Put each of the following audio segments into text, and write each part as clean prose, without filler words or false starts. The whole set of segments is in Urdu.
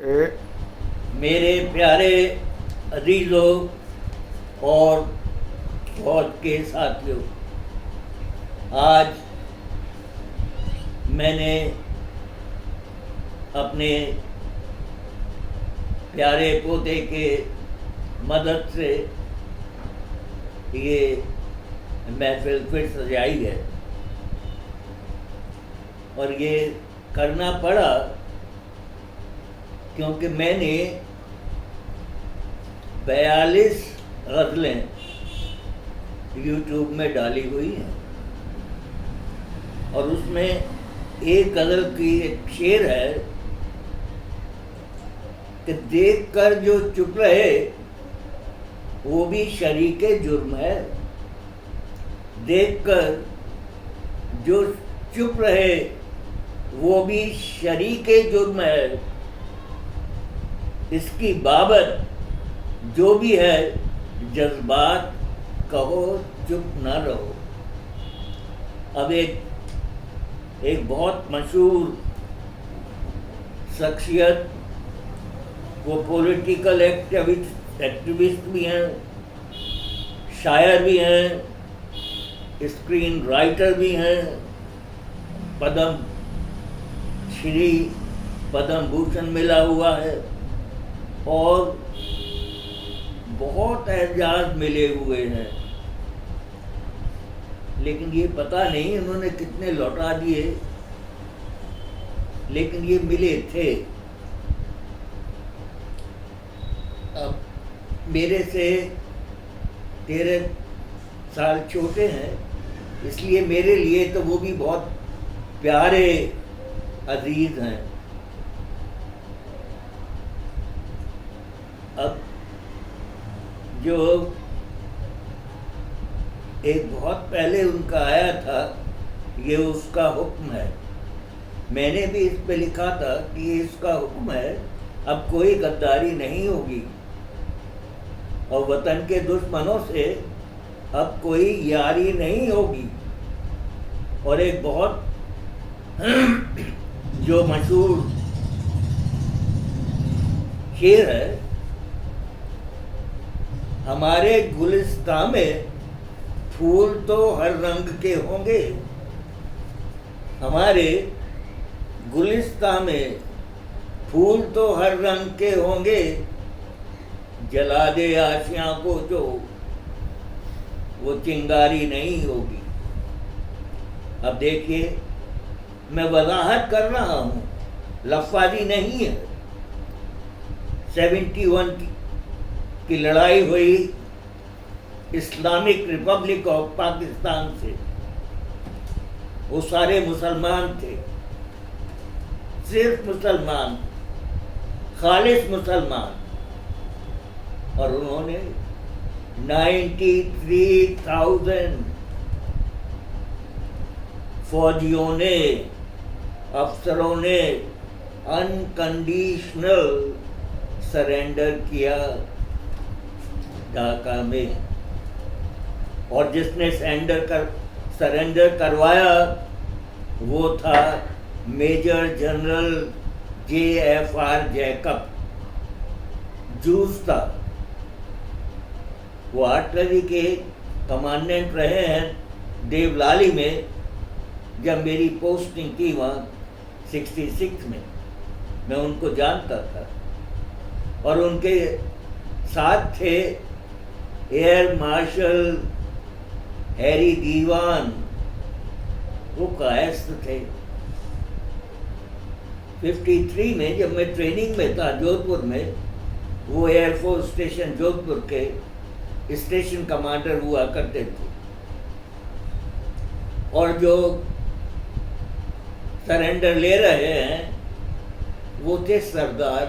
میرے پیارے عزیزوں اور فوج کے ساتھیوں، آج میں نے اپنے پیارے پوتے کے مدد سے یہ محفل پھر سجائی ہے، اور یہ کرنا پڑا کیونکہ میں نے 42 غزلیں یوٹیوب میں ڈالی ہوئی ہیں، اور اس میں ایک غزل کی ایک شعر ہے کہ دیکھ کر جو چپ رہے وہ بھی شریک جرم ہے، دیکھ کر جو چپ رہے وہ بھی شریک جرم ہے، اس کی بابت جو بھی ہے جذبات کہو چپ نہ رہو۔ اب ایک بہت مشہور شخصیت، وہ پولیٹیکل ایکٹیوسٹ بھی ہیں، شاعر بھی ہیں، اسکرین رائٹر بھی ہیں، پدم بھوشن ملا ہوا ہے، اور بہت اعزاز ملے ہوئے ہیں، لیکن یہ پتہ نہیں انہوں نے کتنے لوٹا دیے، لیکن یہ ملے تھے۔ اب میرے سے 13 سال چھوٹے ہیں، اس لیے میرے لیے تو وہ بھی بہت پیارے عزیز ہیں۔ اب جو ایک بہت پہلے ان کا آیا تھا، یہ اس کا حکم ہے، میں نے بھی اس پہ لکھا تھا کہ یہ اس کا حکم ہے، اب کوئی غداری نہیں ہوگی، اور وطن کے دشمنوں سے اب کوئی یاری نہیں ہوگی۔ اور ایک بہت جو مشہور شعر ہے، ہمارے گلستان میں پھول تو ہر رنگ کے ہوں گے، ہمارے گلستان میں پھول تو ہر رنگ کے ہوں گے، جلا دے آشیاں کو جو وہ چنگاری نہیں ہوگی۔ اب دیکھیے، میں وضاحت کر رہا ہوں، لفظی نہیں ہے۔ 71 کی لڑائی ہوئی اسلامک ریپبلک آف پاکستان سے، وہ سارے مسلمان تھے، صرف مسلمان، خالص مسلمان، اور انہوں نے 93,000 فوجیوں نے، افسروں نے انکنڈیشنل سرینڈر کیا ڈھاکہ میں، اور جس نے سرینڈر کروایا وہ تھا میجر جنرل JFR جیکب، جوس تھا، وہ آرٹلری کے کمانڈنٹ رہے ہیں دیولالی میں، جب میری پوسٹنگ تھی وہاں 66 میں ان کو جانتا تھا، اور ان کے ساتھ تھے ایئر مارشل ہیری دیوان، وہ کائست تھے۔ 53 میں جب میں ٹریننگ میں تھا جودھ پور میں، وہ ایئر فورس اسٹیشن جودھ پور کے اسٹیشن کمانڈر ہوا کرتے تھے، اور جو سرنڈر لے رہے ہیں وہ تھے سردار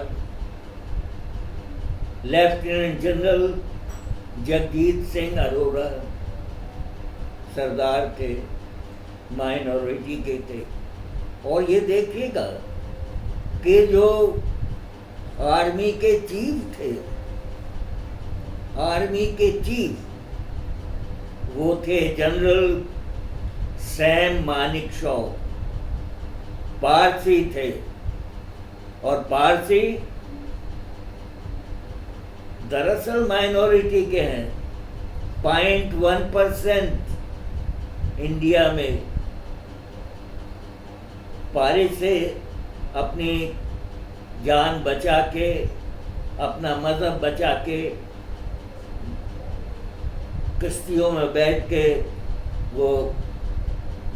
لیفٹیننٹ جنرل جگجیت سنگھ اروڑا، سردار تھے، مائنورٹی کے تھے۔ اور یہ دیکھیے گا کہ جو آرمی کے چیف تھے، آرمی کے چیف، وہ تھے جنرل سیم مانک شاہ، پارسی تھے، اور پارسی دراصل مائنورٹی کے ہیں. 0.1% انڈیا میں پارے سے اپنی جان بچا کے، اپنا مذہب بچا کے، کشتیوں میں بیٹھ کے وہ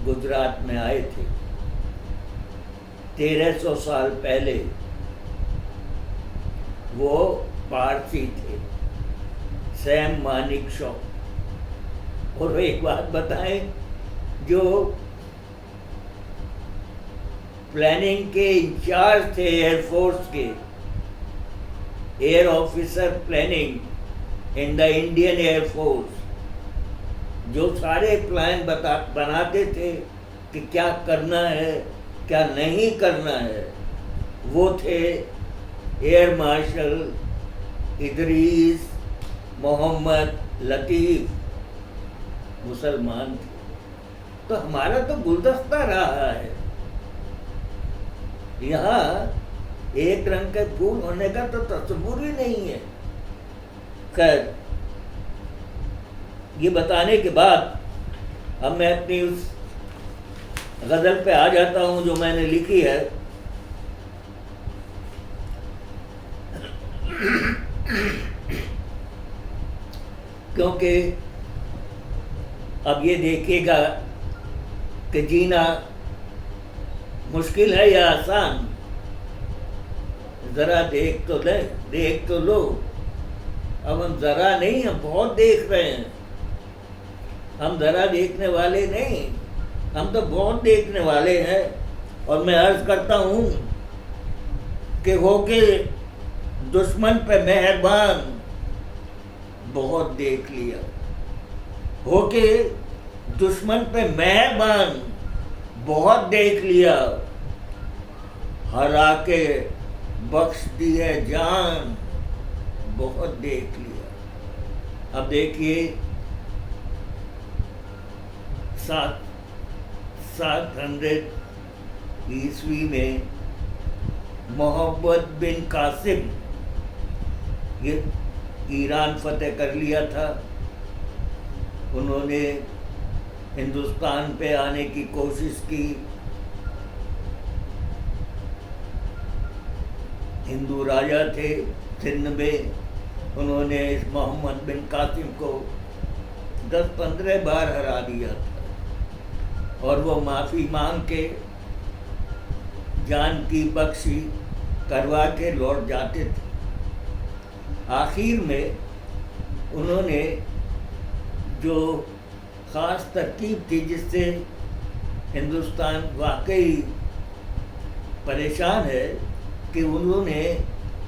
گجرات میں آئے تھے 1300 سال پہلے. وہ پارسی تھے، سیم مانک شا. اور ایک بات بتائیں، جو پلاننگ کے انچارج تھے ایئر فورس کے، air officer planning in the Indian air force, جو سارے پلان بناتے تھے کہ کیا کرنا ہے کیا نہیں کرنا ہے، وہ تھے ایئر مارشل ادریس محمد لطیف. مسلمان تھے. تو ہمارا تو گلدستہ رہا ہے. یہاں ایک رنگ کے پھول ہونے کا تو تصور ہی نہیں ہے. خیر، یہ بتانے کے بعد اب میں اپنی اس غزل پہ آ جاتا ہوں جو میں نے لکھی ہے. کیونکہ اب یہ دیکھیے گا کہ جینا مشکل ہے یا آسان. ذرا دیکھ تو لو. اب ہم ذرا نہیں، ہم بہت دیکھ رہے ہیں. ہم ذرا دیکھنے والے نہیں، ہم تو بہت دیکھنے والے ہیں. اور میں عرض کرتا ہوں کہ ہو کے دشمن پہ مہربان بہت دیکھ لیا. ہو کے دشمن پہ مہربان بہت دیکھ لیا. ہرا کے بخش دیے جان بہت دیکھ لیا. اب دیکھیے 700 عیسوی میں محمد بن قاسم یہ ایران فتح کر لیا تھا. انہوں نے ہندوستان پہ آنے کی کوشش کی. ہندو راجا تھے سندھ میں، انہوں نے اس محمد بن قاسم کو 10-15 بار ہرا دیا تھا. اور وہ معافی مانگ کے جان کی بخشی کروا کے لوٹ جاتے تھے. آخر میں انہوں نے جو خاص ترکیب تھی جس سے ہندوستان واقعی پریشان ہے کہ انہوں نے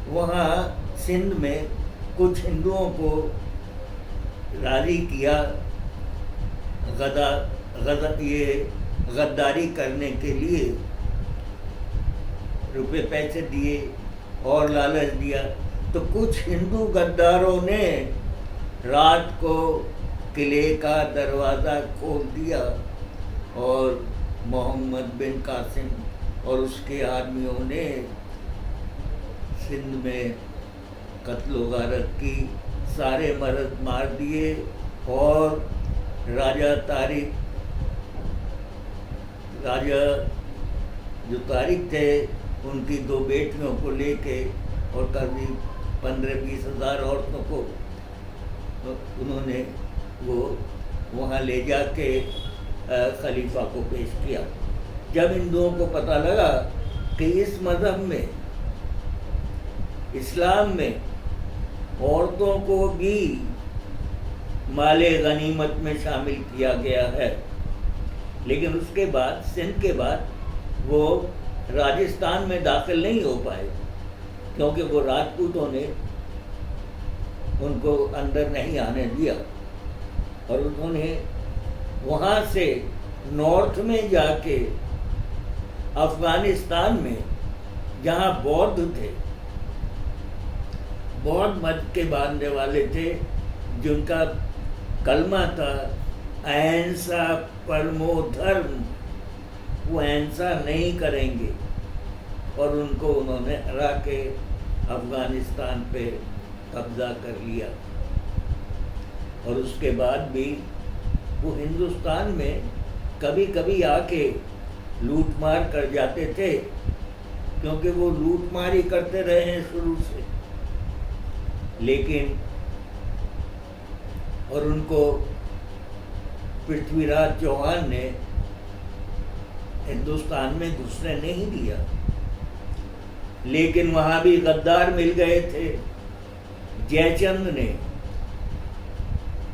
وہاں سندھ میں کچھ ہندوؤں کو راضی کیا یہ غداری کرنے کے لیے. روپے پیسے دیے اور لالچ دیا. تو کچھ ہندو غداروں نے رات کو قلعے کا دروازہ کھول دیا اور محمد بن قاسم اور اس کے آدمیوں نے سندھ میں قتل و غارت کی. سارے مرد مار دیے اور راجہ جو طارق تھے ان کی 2 بیٹیوں کو لے کے اور قریب 15-20 ہزار عورتوں کو انہوں نے وہ وہاں لے جا کے خلیفہ کو پیش کیا. جب ہندوؤں کو پتہ لگا کہ اس مذہب میں، اسلام میں عورتوں کو بھی مال غنیمت میں شامل کیا گیا ہے، لیکن اس کے بعد سندھ کے بعد وہ راجستھان میں داخل نہیں ہو پائے کیونکہ وہ راجپوتوں نے ان کو اندر نہیں آنے دیا. اور انہوں نے وہاں سے نارتھ میں جا کے افغانستان میں جہاں بودھ تھے، بودھ مت کے باندھنے والے تھے جن کا کلمہ تھا اہنسا پرمو دھرم، وہ اہنسا نہیں کریں گے. اور ان کو انہوں نے ہرا کے افغانستان پہ قبضہ کر لیا، اور اس کے بعد بھی وہ ہندوستان میں کبھی کبھی آ کے لوٹ مار کر جاتے تھے، کیونکہ وہ لوٹ مار ہی کرتے رہے ہیں شروع سے. لیکن اور ان کو پرتھوی راج چوہان نے ہندوستان میں گھسنے نہیں دیا، لیکن وہاں بھی غدار مل گئے تھے. جے چند نے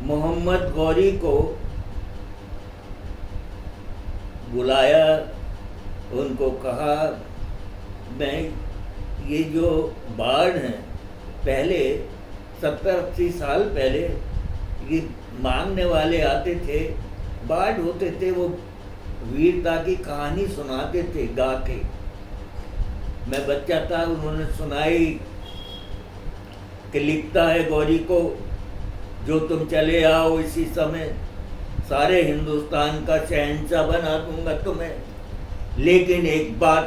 محمد غوری کو بلایا، ان کو کہا میں یہ جو باڑ ہیں، پہلے 70-80 سال پہلے یہ مانگنے والے آتے تھے، باڑ ہوتے تھے، وہ ویرتا کی کہانی سناتے تھے گا کے. میں بچہ تھا، انہوں نے سنائی کہ لکھتا ہے غوری کو جو تم چلے آؤ اسی سمے، سارے ہندوستان کا شہنشاہ بنا دوں گا تمہیں، لیکن ایک بات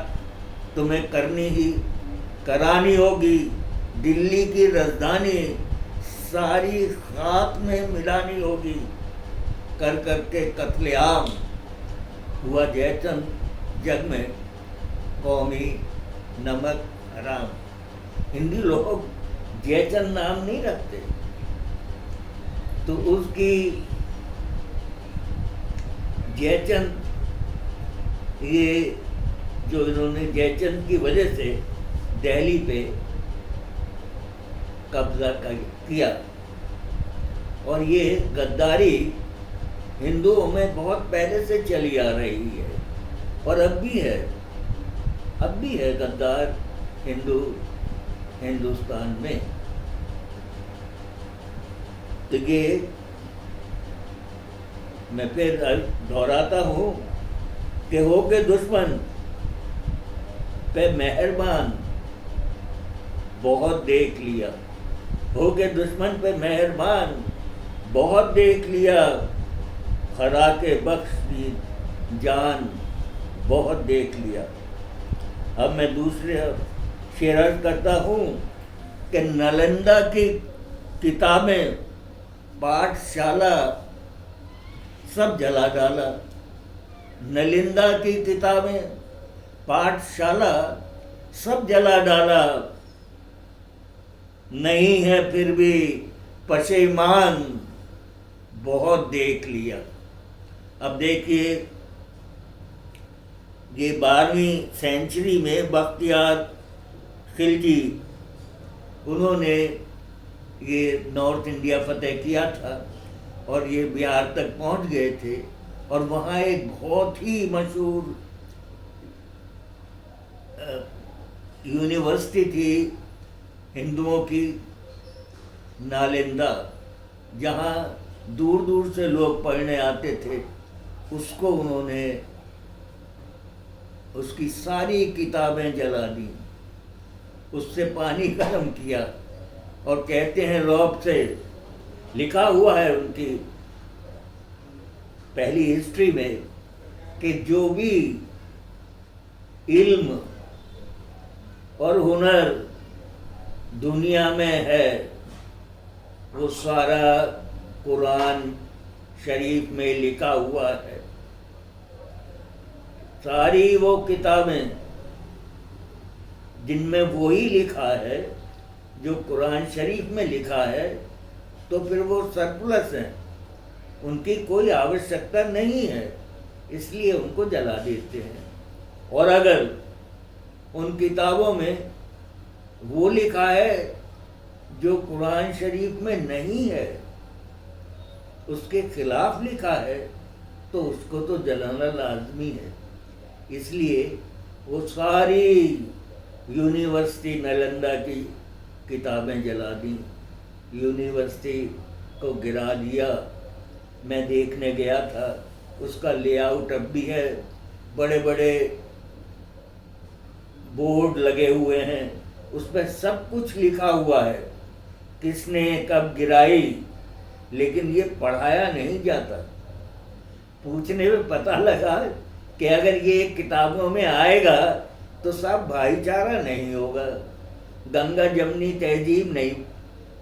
تمہیں کرانی ہوگی، دلی کی راجدھانی ساری خاک میں ملانی ہوگی. کر کے قتل عام ہوا جے چند جگ میں، قومی نمک حرام. ہندی لوگ جے چند نام نہیں رکھتے، تو اس کی جے چند، یہ جو انہوں نے جے چند کی وجہ سے دہلی پہ قبضہ کیا، اور یہ غداری ہندوؤں میں بہت پہلے سے چلی آ رہی ہے، اور اب بھی ہے غدار ہندوستان میں. تو یہ میں پھر دہراتا ہوں کہ ہو کے دشمن پہ مہربان بہت دیکھ لیا، ہو کے دشمن پہ مہربان بہت دیکھ لیا، خرا کے بخش دی جان بہت دیکھ لیا. اب میں دوسرے شعر عرض کرتا ہوں کہ نالندہ کی کتابیں پاٹھ شالہ سب جلا ڈالا، نالندہ کی کتابیں پاٹھ شالہ سب جلا ڈالا، نہیں ہے پھر بھی پشیمان بہت دیکھ لیا. اب دیکھیے، یہ 12ویں سینچری میں بختیار خلجی، انہوں نے یہ نارتھ انڈیا فتح کیا تھا، اور یہ بہار تک پہنچ گئے تھے، اور وہاں ایک بہت ہی مشہور یونیورسٹی تھی ہندوؤں کی، نالندہ، جہاں دور دور سے لوگ پڑھنے آتے تھے. اس کو انہوں نے اس کی ساری کتابیں جلا دی، اس سے پانی گرم کیا، اور کہتے ہیں رعب سے لکھا ہوا ہے ان کی پہلی ہسٹری میں کہ جو بھی علم اور ہنر دنیا میں ہے وہ سارا قرآن شریف میں لکھا ہوا ہے. ساری وہ کتابیں جن میں وہی لکھا ہے جو قرآن شریف میں لکھا ہے، تو پھر وہ سرپلس ہیں، ان کی کوئی آوشکتا نہیں ہے، اس لیے ان کو جلا دیتے ہیں. اور اگر ان کتابوں میں وہ لکھا ہے جو قرآن شریف میں نہیں ہے، اس کے خلاف لکھا ہے، تو اس کو تو جلانا لازمی ہے. اس لیے وہ ساری یونیورسٹی نالندہ کی کتابیں جلا دیں، یونیورسٹی کو گرا دیا. میں دیکھنے گیا تھا، اس کا لے آؤٹ اب بھی ہے، بڑے بڑے بورڈ لگے ہوئے ہیں، اس پہ سب کچھ لکھا ہوا ہے، کس نے کب گرائی، لیکن یہ پڑھایا نہیں جاتا. پوچھنے میں پتہ لگا کہ اگر یہ کتابوں میں آئے گا تو سب بھائی چارہ نہیں ہوگا، گنگا جمنی تہذیب نہیں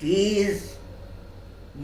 30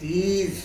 30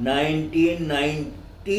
1990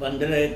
15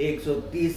130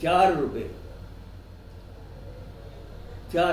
4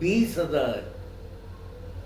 20,000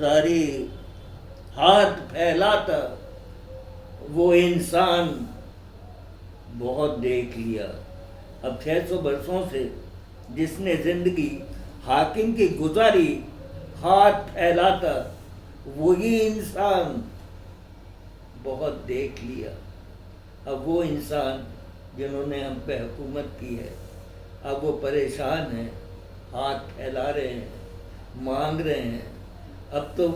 ظاہری ہاتھ پھیلاتا وہ انسان بہت دیکھ لیا. اب 600 برسوں سے جس نے زندگی حاکم کی گزاری ہاتھ پھیلاتا وہی انسان بہت دیکھ لیا. اب وہ انسان جنہوں نے ہم پہ حکومت کی ہے اب وہ پریشان ہیں, ہاتھ پھیلا رہے ہیں, مانگ رہے ہیں. اب تو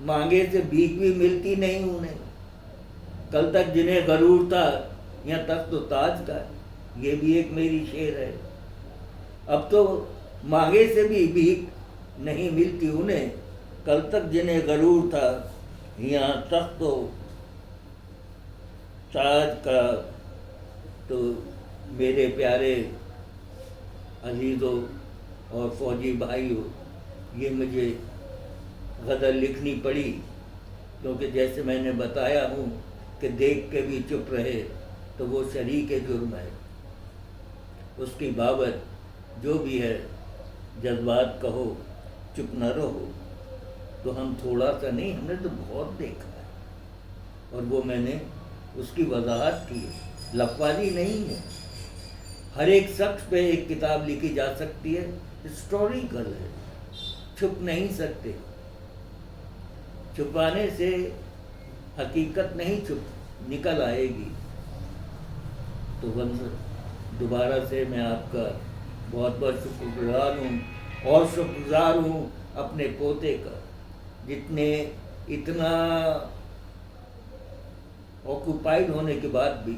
مانگے سے بھیک بھی ملتی نہیں انہیں. کل تک جنہیں غرور تھا یا تخت و تاج کا, یہ بھی ایک میری شعر ہے, اب تو مانگے سے بھی بھیک نہیں ملتی انہیں. کل تک جنہیں غرور تھا یا تخت و تاج کا. تو میرے پیارے عزیزوں اور فوجی بھائیوں, یہ مجھے غزل لکھنی پڑی کیونکہ جیسے میں نے بتایا ہوں کہ دیکھ کے بھی چپ رہے تو وہ شریک جرم ہے. اس کی بابت جو بھی ہے جذبات کہو چپ نہ رہو. تو ہم تھوڑا سا نہیں, ہم نے تو بہت دیکھا ہے اور وہ میں نے اس کی وضاحت کی. لفظی نہیں ہے, ہر ایک شخص پہ ایک کتاب لکھی جا سکتی ہے, ہسٹوریکل ہے, چھپ نہیں سکتے. چھپانے سے حقیقت نہیں چھپ نکل آئے گی. تو دوبارہ سے میں آپ کا بہت بہت شکر گزار ہوں, اور شکر گزار ہوں اپنے پوتے کا جتنے اتنا آکوپائڈ ہونے کے بعد بھی,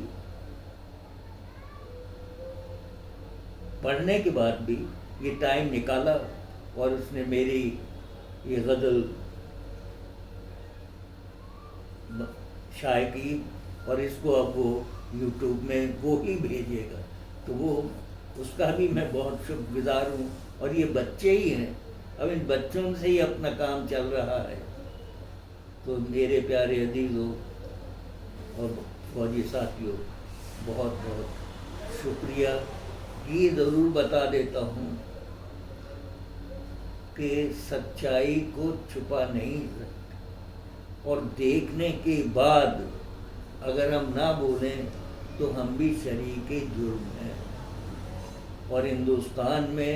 پڑھنے کے بعد بھی یہ ٹائم نکالا اور اس نے میری یہ غزل شائع کی. اور اس کو اب وہ یوٹیوب میں وہ ہی بھیجے گا, تو وہ اس کا بھی میں بہت شکر گزار ہوں. اور یہ بچے ہی ہیں, اب ان بچوں سے ہی اپنا کام چل رہا ہے. تو میرے پیارے عزیزوں اور فوجی ساتھیوں, بہت بہت شکریہ. یہ ضرور بتا دیتا ہوں کہ سچائی کو چھپا نہیں سکتے, اور دیکھنے کے بعد اگر ہم نہ بولیں تو ہم بھی شریک جرم ہیں. اور ہندوستان میں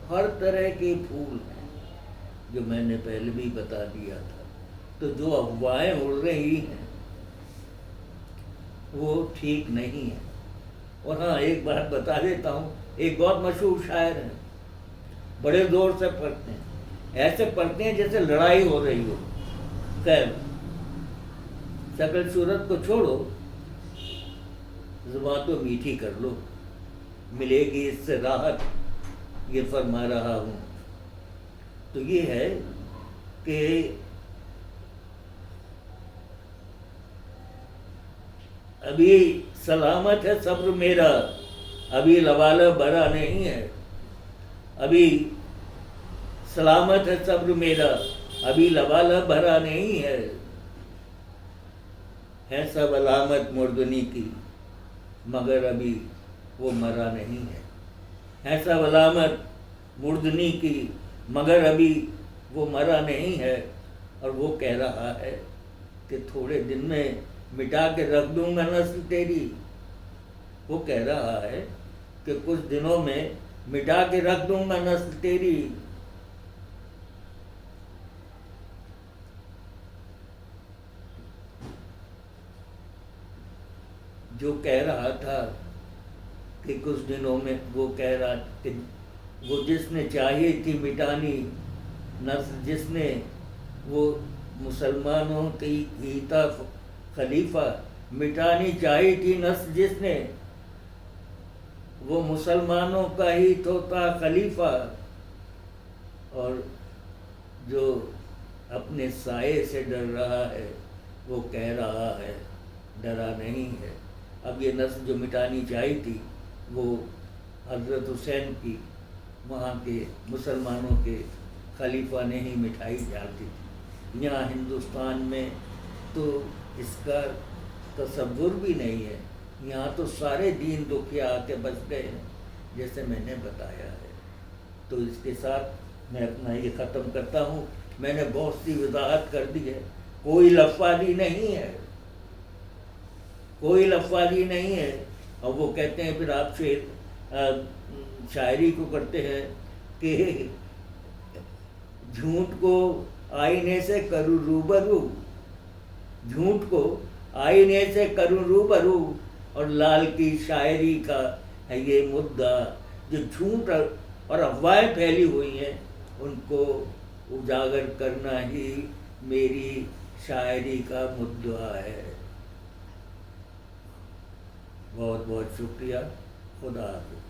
ہر طرح کے پھول ہیں جو میں نے پہلے بھی بتا دیا تھا. تو جو افواہیں اڑ رہی ہیں وہ ٹھیک نہیں ہے. اور ہاں ایک بات بتا دیتا ہوں, ایک بہت مشہور شاعر ہیں, بڑے زور سے پڑھتے ہیں, ایسے پڑھتے ہیں جیسے لڑائی ہو رہی ہو. خیر شکل صورت کو چھوڑو, زبان تو میٹھی کر لو, ملے گی اس سے راحت, یہ فرما رہا ہوں. تو یہ ہے کہ ابھی سلامت ہے صبر میرا, ابھی لوالہ بھرا نہیں ہے. ابھی سلامت ہے صبر میرا, ابھی لوالہ بھرا نہیں ہے. ہے سب علامت مردنی کی مگر ابھی وہ مرا نہیں ہے. ہے سب علامت مردنی کی مگر ابھی وہ مرا نہیں ہے. اور وہ کہہ رہا ہے کہ تھوڑے دن میں مٹا کے رکھ دوں گا نسل تیری. وہ کہہ رہا ہے کہ کچھ دنوں میں مٹا کے رکھ دوں گا نسل تیری. جو کہہ رہا تھا کہ کچھ دنوں میں, وہ کہہ رہا کہ وہ جس نے چاہیے تھی مٹانی نسل, جس نے وہ مسلمانوں کی ہیتا خلیفہ مٹانی چاہی تھی نسل, جس نے وہ مسلمانوں کا ہی توتا خلیفہ. اور جو اپنے سائے سے ڈر رہا ہے وہ کہہ رہا ہے ڈرا نہیں ہے. اب یہ نسل جو مٹانی چاہی تھی وہ حضرت حسین کی, وہاں کے مسلمانوں کے خلیفہ نے ہی مٹھائی جاتی تھی. یہاں ہندوستان میں تو اس کا تصور بھی نہیں ہے. یہاں تو سارے دین دکھیا آ کے بچ گئے ہیں جیسے میں نے بتایا ہے. تو اس کے ساتھ میں اپنا یہ ختم کرتا ہوں. میں نے بہت سی وضاحت کر دی ہے. کوئی لفظی نہیں ہے، کوئی لفظی نہیں ہے. اور وہ کہتے ہیں پھر آپ سے شاعری کو کرتے ہیں کہ جھوٹ کو آئینے سے کروں روبرو، جھوٹ کو آئینے سے کروں روبرو، اور لال کی شاعری کا ہے یہ مدعا. جو جھوٹ اور افواہیں پھیلی ہوئی ہیں ان کو اجاگر کرنا ہی میری شاعری کا مدعا ہے. بہت بہت شکریہ. خدا حافظ.